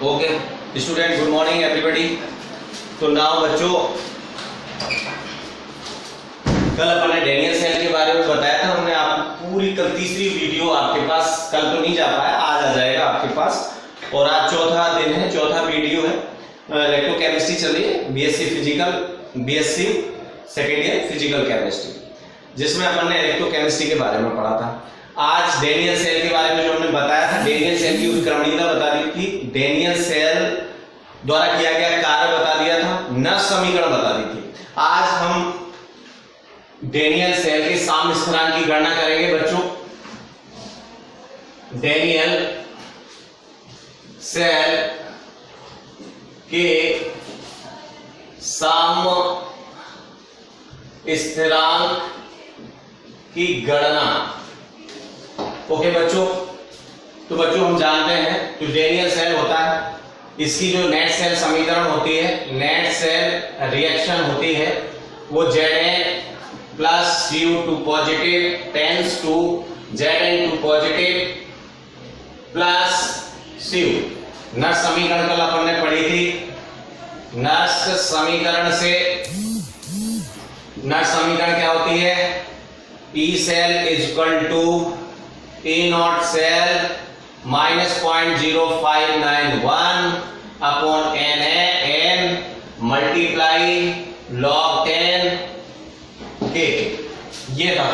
Okay student, good morning everybody. तो now बच्चों, कल अपने डेनियल सेल के बारे में बताया था हमने। आपको पूरी कल तीसरी वीडियो आपके पास, कल तो नहीं जा पाया, आज आ जाएगा आपके पास। और आज चौथा दिन है, चौथा वीडियो है। इलेक्ट्रोकेमिस्ट्री चल रही है, BSc physical, BSc second year physical chemistry, जिसमें अपन ने इलेक्ट्रोकेमिस्ट्री के बारे में पढ़ा था। आज डेनियल सेल के बारे में जो हमने बताया था, डेनियल सेल की उत्क्रमणीयता बता दी थी, डेनियल सेल द्वारा किया गया कार्य बता दिया था, नष्ट समीकरण बता दी थी। आज हम डेनियल सेल के साम्य स्थिरांक की गणना करेंगे बच्चों। डेनियल सेल के साम्य स्थिरांक की गणना। ओके बच्चों, तो बच्चों हम जानते हैं जो डेनियल सेल होता है, इसकी जो नेट सेल समीकरण होती है, नेट सेल रिएक्शन होती है, वो Zn plus Cu2 positive tends to Zn2 positive plus Cu। नष्ट समीकरण कल अपन ने पढ़ी थी। नष्ट समीकरण से, नष्ट समीकरण क्या होती है? P cell is equal to E not cell minus 0.0591 upon n multiply log 10 के। ये था।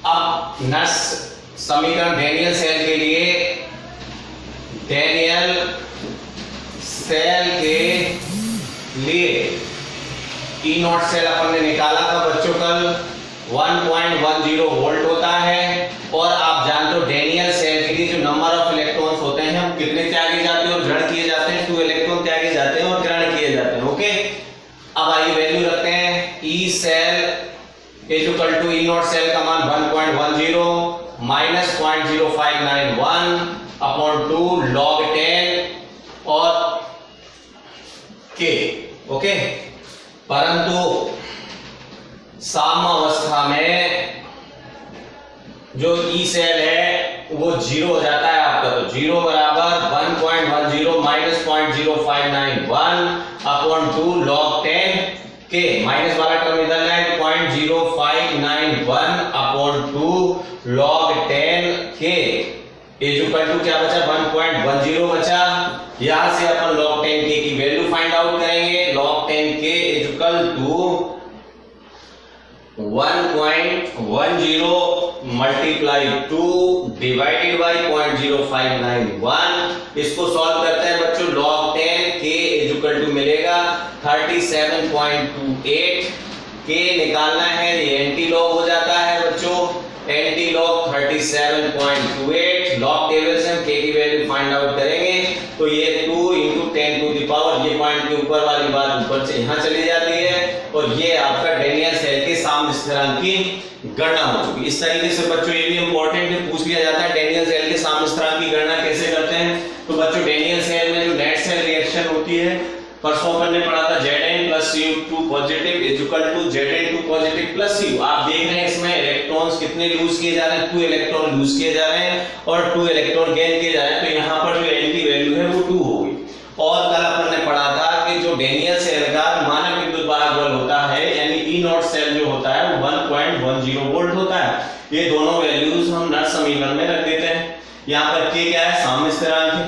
अब नष्ट समीकरण डेनियल सेल के लिए, डेनियल सेल के लिए E नॉट सेल अपन ने निकाला था बच्चों कल, 1.10 वोल्ट होता है। और आप जानते हो डेनियल सेल के लिए जो नंबर ऑफ इलेक्ट्रॉन्स होते हैं, हम कितने त्यागे जाते हैं और ग्रहण किए जाते हैं? 2 इलेक्ट्रॉन त्यागे जाते हैं और ग्रहण किए जाते हैं। ओके, अब आइए वैल्यू रखते हैं। E cell is equal to E not cell का मान 1.10 माइनस 0.0591 अपॉन 2 log 10 और के। ओके, परंतु साम्य अवस्था में जो ई सेल है वो 0 हो जाता है आपका। तो 0 बराबर 1.10 माइनस 0.0591 अपॉन 2 log 10 के। माइनस वाला टर्म इधर है, 0.0591 अपॉन 2 log 10 के इज इक्वल टू क्या बचा? 1.10 बचा। यहां से अपन log 10 के की वैल्यू फाइंड आउट करेंगे। log 10 के is equal to 1.10 multiply 2 divided by 0.0591। इसको सॉल्व करते हैं बच्चों। log 10 के इज इक्वल टू मिलेगा 37.28। के निकालना है, ये एंटी लॉग हो जाता है बच्चों। Anti log 37.28। लॉग टेबल से हम के की वैल्यू फाइंड आउट करेंगे, तो ये 2 × 10 टू द पावर, ये पॉइंट के ऊपर वाली बात ऊपर से यहां चली जाती है। और ये आपका डेनियल सेल के साम्य स्थिरांक की गणना हो चुकी। इस तरीके से बच्चों ये भी इंपॉर्टेंट है, पूछ लिया जाता है डेनियल सेल के साम्य स्थिरांक की गणना कैसे करते हैं। तो बच्चों डेनियल सेल में जो नेट सेल रिएक्शन होती है, परसों अपन ने पढ़ा था Zn plus Cu2 positive is equal to Zn2 positive plus Cu। आप देख रहे हैं इसमें इलेक्ट्रॉन्स कितने लूज किए जा रहे हैं? 2 इलेक्ट्रॉन लूज किए जा रहे हैं और 2 इलेक्ट्रॉन गेन किए जा रहे हैं। तो यहाँ पर जो n की वैल्यू है वो 2 होगी। और कल अपन ने पढ़ा था कि जो डेनियल सेल का मानक विद्युत वाहक बल होता है, यानी ई नॉट सेल जो होता है वो 1.10 वोल्ट होता है। ये दोनों वैल्यूज हम नष्ट समीकरण में रख देते हैं। यहाँ पर के क्या है? साम्य स्थिरांक है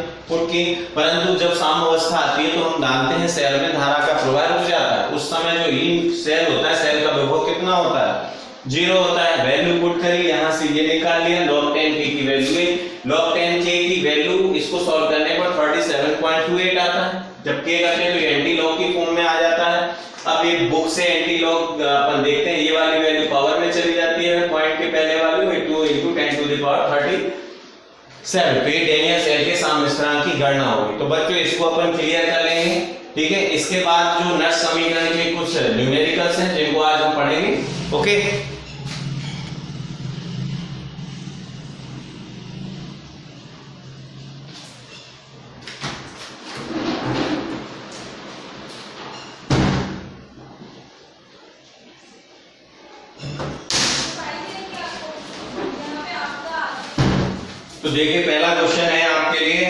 के। परंतु जब साम्य अवस्था आती है तो हम जानते हैं सेल में धारा का प्रवाह रुक जाता है। उस समय जो ई सेल होता है, सेल का विभव कितना होता है? 0 होता है। वैल्यू पुट करी, यहां से ये निकाल लिया, log 10 के की वैल्यू है। log 10 के की वैल्यू इसको सॉल्व करने पर 37.28 आता है। जब के करते हैं तो एंटी लॉग की फॉर्म में आ जाता है। अब ये बुक से एंटी लॉग अपन देखते हैं, ये वाली वैल्यू पावर में चली जाती है, पॉइंट के पहले वाली 2 × 10 टू द पावर 37। तो ये डेनियल सेल के साम्य स्थिरांक की गणना होगी। तो बच्चों इसको अपन क्लियर कर लेंगे, ठीक है। इसके बाद जो नष्ट समीकरण के कुछ न्यूमेरिकल्स हैं जिनको आज हम पढ़ेंगे। ओके, तो देखिए पहला क्वेश्चन है आपके लिए,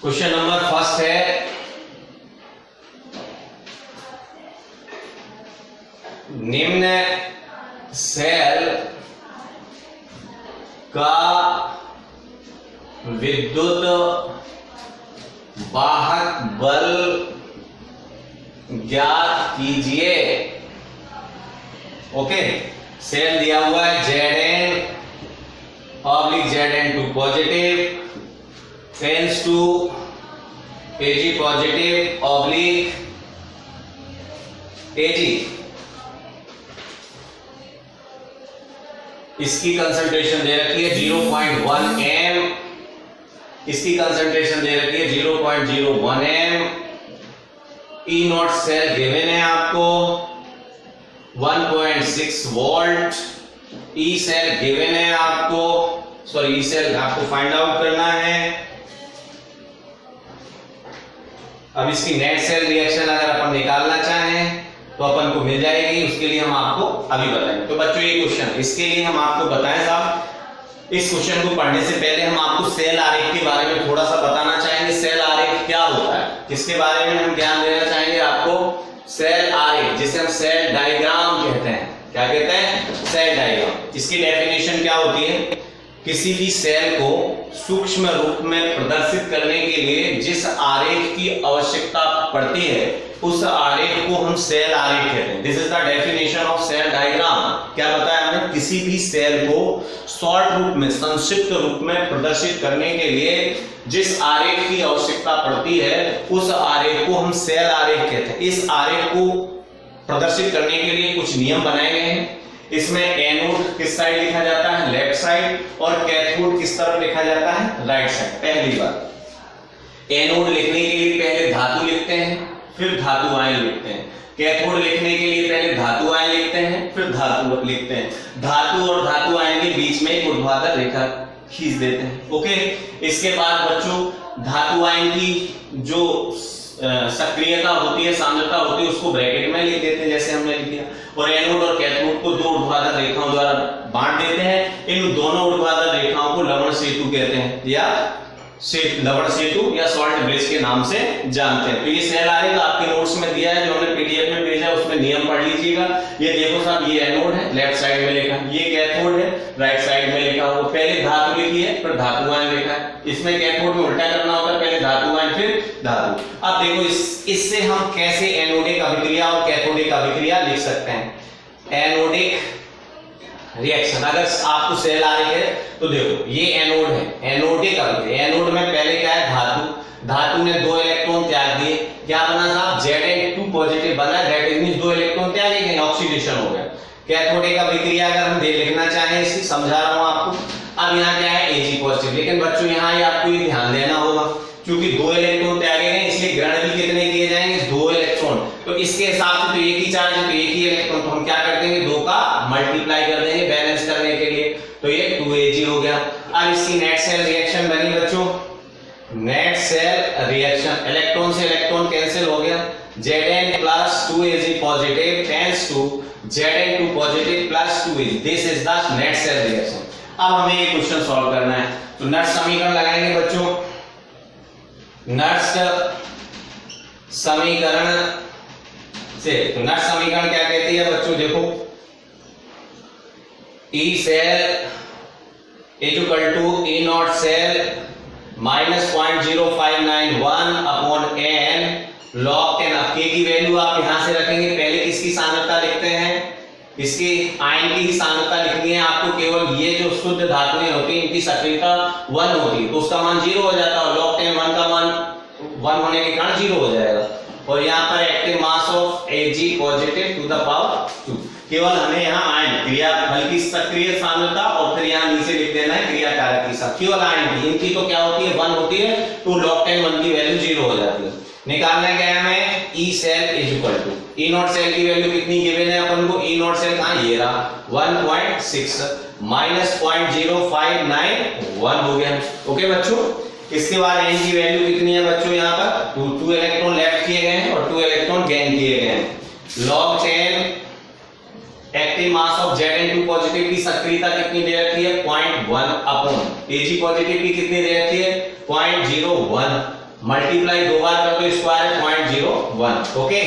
क्वेश्चन नंबर फर्स्ट है, निम्न सेल का विद्युत वाहक बल ज्ञात कीजिए। ओके, सेल दिया हुआ है Zn/Zn2 positive tends to Ag positive oblique Ag। इसकी कंसंट्रेशन दे रखी है 0.1 m, इसकी कंसंट्रेशन दे रखी है 0.01 m। E not cell given है आपको 1.6 वोल्ट। ई सेल गिवन है आपको, सॉरी ई सेल आपको फाइंड आउट करना है। अब इसकी नेट सेल रिएक्शन अगर अपन निकालना चाहें तो अपन को मिल जाएगी, उसके लिए हम आपको अभी बताएंगे। तो बच्चों ये क्वेश्चन, इसके लिए हम आपको बताएं साहब, इस क्वेश्चन को पढ़ने से पहले हम आपको सेल आरेख के बारे में थोड़ा सा बताना चाहेंगे। सेल आरेख क्या होता है, किसके बारे में हम ज्ञान देना चाहेंगे आपको। सेल आरेख, जिसे हम सेल डायग्राम कहते हैं। क्या कहते हैं? Cell diagram. इसकी डेफिनेशन क्या होती है? किसी भी सेल को सूक्ष्म रूप में प्रदर्शित करने के लिए जिस आरेख की आवश्यकता पड़ती है उस आरेख को हम सेल आरेख कहते हैं। This is the definition of cell diagram. क्या बताया हमने? किसी भी सेल को शॉर्ट रूप में, संक्षिप्त रूप में प्रदर्शित करने के लिए जिस आरेख की आवश्यकता पड़ती है उस आरेख को हम सेल आरेख कहते हैं। इस आरेख को प्रदर्शित करने के लिए कुछ नियम बनाए गए हैं। इसमें एनोड किस साइड लिखा जाता है? लेफ्ट साइड, और कैथोड किस तरफ लिखा जाता है? Right side. पहली बात, एनोड लिखने के लिए पहले धातु लिखते हैं, फिर धातु आयन लिखते हैं। कैथोड लिखने के लिए पहले धातु आयन लिखते हैं, फिर धातु लिखते हैं। धातु और धातु आयन के बीच में एक ऊर्ध्वाधर रेखा खींच देते हैं। ओके, इसके बाद बच्चों धातु आयन की जो सक्रियता होती है, सांद्रता होती है, उसको ब्रैकेट में लिख देते हैं जैसे हमने लिख दिया। और एनोड और कैथोड को दो ऊर्ध्वाधर रेखाओं द्वारा बांट देते हैं। इन दोनों ऊर्ध्वाधर रेखाओं को लवण सेतु कहते हैं, या लवण सेतु या सॉल्ट ब्रिज के नाम से जानते हैं। तो ये सेल आरेख आपके नोट्स में दिया है, जो हमने पीडीएफ में भेजा है, उसमें नियम पढ़ लीजिएगा। ये देखो साहब, ये एनोड है, लेफ्ट साइड में लिखा है, ये कैथोड है, राइट साइड में लिखा हुआ। पहले धातु लिखी है, फिर धातु आयन लिखा है। इसमें कैथोड में उल्टा करना होता है, पहले धातु आयन फिर धातु। अब देखो इससे हम कैसे एनोडिक अभिक्रिया और कैथोडिक अभिक्रिया लिख सकते हैं। एनोडिक रिएक्शन, अगर आपको सेल आरेख है तो देखो ये एनोड है, एनोडिक अभिक्रिया। एनोड में पहले क्या है? धातु। धातु ने 2 इलेक्ट्रॉन त्याग दिए, क्या बना साहब? Zn2 पॉजिटिव बना, दैट मींस 2 इलेक्ट्रॉन त्यागे गए, ऑक्सीडेशन हो गया। कैथोडिक अभिक्रिया अगर हम लिखना चाहें, इसे समझा रहा हूं आपको। अब यहाँ क्या है? Ag positive. लेकिन बच्चों यहाँ ये आपको ये ध्यान देना होगा, क्योंकि 2 इलेक्ट्रॉन त्यागे गए, इसलिए ग्रहण भी कितने किए जाएंगे? 2 इलेक्ट्रॉन। तो इसके हिसाब से तो एक ही चार्ज है, तो एक ही इलेक्ट्रॉन, तो हम क्या कर देंगे? 2 का मल्टीप्लाई कर देंगे बैलेंस करने के लिए, तो ये 2Ag हो गया। अब इसकी नेट सेल रिएक्शन बनी बच्चों, नेट सेल रिएक्शन, इलेक्ट्रॉन से इलेक्ट्रॉन कैंसिल हो गया। Zn plus 2Ag positive tends to Zn2 positive plus 2Ag. This is the net cell reaction. अब हमें ये क्वेश्चन सॉल्व करना है, तो नट समीकरण लगाएंगे बच्चों। नट समीकरण से, तो नट समीकरण क्या कहती है बच्चों? देखो, E cell equal to E not cell minus 0.0591 upon n log 10। अब k की वैल्यू आप यहां से रखेंगे, पहले किसकी सांद्रता लिखते हैं? इसकी आयन की ही सांद्रता लिखनी है आपको। केवल ये जो शुद्ध धातुएं होती हैं इनकी सक्रियता 1 होती है, तो उसका मान 0 हो जाता है। log 10 1 का मान 1 होने के कारण 0 हो जाएगा। और यहाँ पर active mass of Ag positive to the power 2। केवल हमें यहाँ आयन क्रिया फल की सक्रिय सांद्रता और फिर यहाँ नीचे लिख देना है क्रिया कारक की साथ, केवल आयन की। इनकी तो क्या होती है? 1 होती है, तो log 10 1 की वैल्यू 0 हो जाती है। निकालना क्या है हमें? E cell is equal to, E not cell की वैल्यू कितनी गिवन है अपन को? E नॉट सेल कहां? ये रहा 1.6 माइनस 0.0591 हो गया। ओके बच्चों, इसके बाद n की वैल्यू कितनी है बच्चों? यहाँ पर 2 इलेक्ट्रॉन लेफ्ट किए गए हैं और 2 इलेक्ट्रॉन गेन किए गए हैं। log 10 active mass of Zn2 positive की सक्रियता कितनी दे रखी है? 0.1 अपॉन Ag पॉजिटिव की कितनी दे रखी है? 0.01। मल्टीप्लाई 2 बार कर दो, स्क्वायर है 0.01। Okay,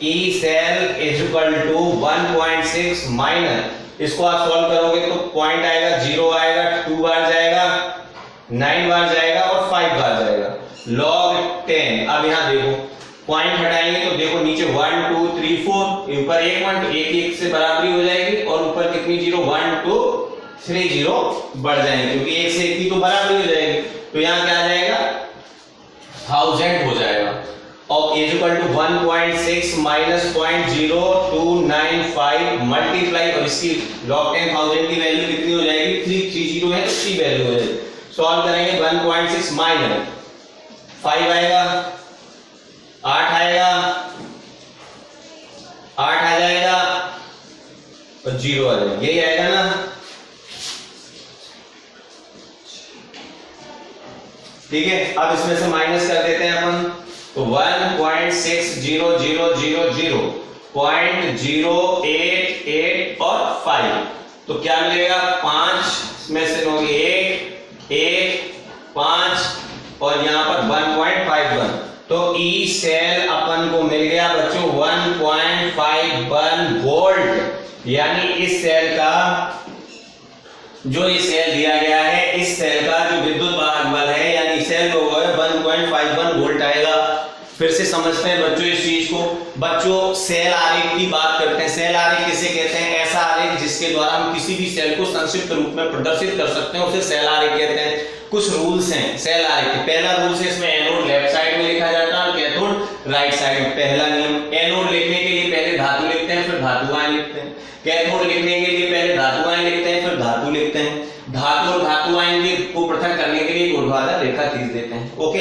E cell is equal to 1.6 minus, इसको आप सॉल्व करोगे तो पॉइंट आएगा, 0 आएगा, 2 बार जाएगा, 9 बार जाएगा और 5 बार जाएगा, log 10। अब यहाँ देखो पॉइंट हटाएंगे तो देखो नीचे 1 2 3 4, ऊपर एक 1 तो एक से बराबरी हो जाएगी और ऊपर कितनी 0, 1 2 3 0 बढ़ जाएंगे, क्योंकि एक से एक की तो बराबरी हो जाएगी। तो यहाँ क्या आ जाएगा, 1000 हो जाएगा। और is equal to 1.6 minus 0.0295 multiply, और इसकी log 10,000 की वैल्यू कितनी हो जाएगी, 330 है, 3 वैल्यू हो जाएगी। सॉल्व करेंगे 1.6 माइनस 5 आएगा, 8 आएगा, 8 आ जाएगा और 0 आ जाएगा, यही आएगा ना। ठीक है, अब इसमें से माइनस कर देते हैं अपन, तो 1.6000.088 और 5, तो क्या मिलेगा, 5 में से होगी 1 5 और यहां पर 1.51, तो ई सेल अपन को मिल गया बच्चों 1.51 वोल्ट। यानी इस सेल का जो ये सेल दिया गया है, इस सेल का जो विद्युत वाहक बल है यानी सेल को 1.51 वोल्ट आएगा। फिर से समझते हैं बच्चों इस चीज को। बच्चों सेल आरेख की बात करते हैं। सेल आरेख किसे कहते हैं, ऐसा आरेख जिसके द्वारा हम किसी भी सेल को संक्षिप्त रूप में प्रदर्शित कर सकते हैं, उसे सेल आरेख कहते हैं। कुछ रूल्स हैं सेल आरेख के। पहला रूल है, इसमें एनोड लेफ्ट साइड में लिखा जाता है और कैथोड राइट साइड में। पहला नियम, एनोड लिखने के लिए पहले धातु लिखते हैं फिर धातु आयन लिखते हैं। कैथोड लिखने के लिए पहले धातु आयन लिखते हैं फिर धातु लिखते हैं। धातु और धातु आयन को पृथक करने के लिए ऊर्ध्वाधर रेखा खींच देते हैं। ओके,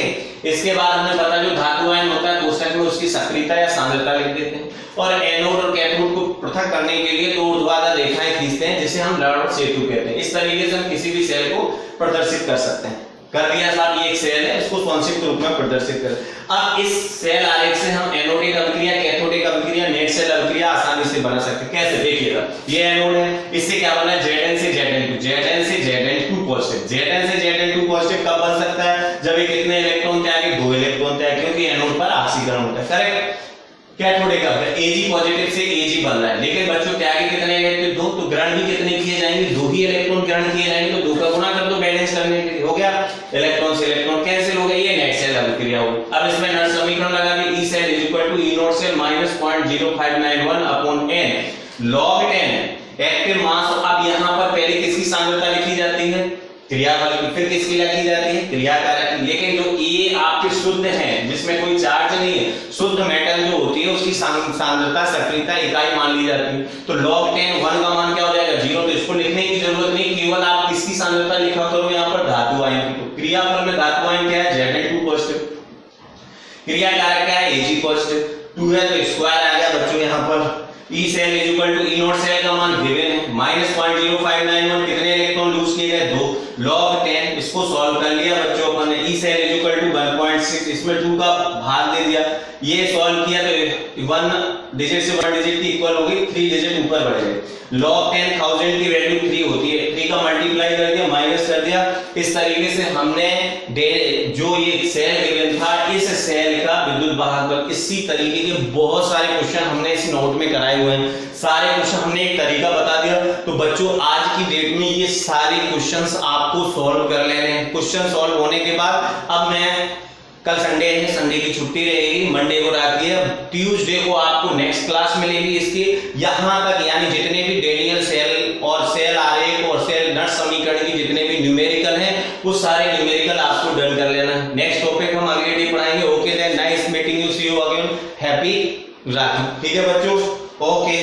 इसके बाद हमें पता जो धातु आयन होता है कोष्ठक में उसकी सक्रियता या सांद्रता लिख देते हैं, और एनोड और कैथोड को पृथक करने के लिए दो ऊर्ध्वाधर रेखाएं खींचते हैं जिसे हम लड़ सेतु कहते हैं। इस तरीके से हम किसी भी सेल को प्रदर्शित कर सकते हैं। कर दिया साहब, ये एक सेल है, इसको संक्षिप्त रूप में प्रदर्शित करें। अब इस सेल आरेख से हम एनोडिक अभिक्रिया, कैथोडिक अभिक्रिया, नेट सेल अभिक्रिया आसानी से बना सकते हैं। कैसे, देखिएगा ये एनोड है, इससे क्या बना है, Zn से Zn2, Zn से Zn2 पॉजिटिव। Zn से Zn2 पॉजिटिव कब बन सकता है, जब ये कितने इलेक्ट्रॉन त्यागे, 2 इलेक्ट्रॉन त्यागे, क्योंकि एनोड पर ऑक्सीकरण होता है। करेक्ट। कैथोडिक अभिक्रिया Ag पॉजिटिव से Ag बन रहा है, लेकिन बच्चों त्यागे कितने इलेक्ट्रॉन, 2, तो ग्रहण भी कितने किए जाएंगे, 2 ही इलेक्ट्रॉन ग्रहण किए जाएंगे, तो 2 का गुणा कर दो बैलेंस करने के लिए, हो गया। इलेक्ट्रॉन से इलेक्ट्रॉन कैंसिल हो गया, ये नेट सेल अभिक्रिया होगी। अब इसमें नट समीकरण लगा दी, E cell is equal to E not cell minus 0.0591 upon n log 10 active mass. अब यहां पर पहले किसकी सांद्रता लिखी जाती है, क्रियाबल की, फिर किसकी लिखी जाती है, क्रियाकारक की। लेकिन जो ये आपके शुद्ध है जिसमें कोई चार्ज नहीं है, शुद्ध मेटल जो होती है उसकी सांद्रता सक्रियता इकाई मान ली जाती है। तो log 10 1 का मान क्या हो जाएगा, 0, तो इसको लिखने की जरूरत नहीं, केवल आप किसकी सांद्रता लिखा करो यहाँ पर, धातु आयन की। तो क्रियाफल में धातु आयन क्या है, Zn2 पॉजिटिव, क्रियाकारक क्या है, Ag पॉजिटिव, 2 है तो स्क्वायर आ गया बच्चों यहाँ पर। E cell is equal to E not cell का मान गिवन है माइनस 0.0591, कितने इलेक्ट्रॉन लूज किए गए, 2 log 10, इसको सॉल्व कर लिया बच्चों अपन ने। E cell is equal to 1.6, इसमें 2 का भाग दे दिया, ये सॉल्व किया तो 1 डिजिट से 1 डिजिट की इक्वल होगी, 3 डिजिट ऊपर बढ़ गए। log 10,000 की वैल्यू 3 होती है, 3 का मल्टीप्लाई कर दिया, माइनस कर दिया। इस तरीके से हमने जो ये सेल गिवन था, इस सेल का विद्युत वाहक बल, इसी तरीके के बहुत सारे क्वेश्चन हमने इस नोट में कराए हुए हैं। सारे क्वेश्चन हमने एक तरीका बता दिया। तो बच्चों आज की डेट में ये सारे क्वेश्चंस आपको सॉल्व कर लेने हैं। क्वेश्चन सॉल्व होने के बाद अब मैं, कल संडे है, संडे की छुट्टी रहेगी, मंडे को रात की है, ट्यूसडे को आपको नेक्स्ट क्लास मिलेगी इसकी। यहां तक यानी जितने भी डेनियल सेल और सेल आरेख और सेल नट समीकरण की जितने भी न्यूमेरिकल हैं, वो सारे न्यूमेरिकल आपको डन कर लेना है। नेक्स्ट टॉपिक हम अगले डे पढ़ाएंगे। Okay then, nice meeting you, see you again, happy Rakhi. ठीक है बच्चों, ओके।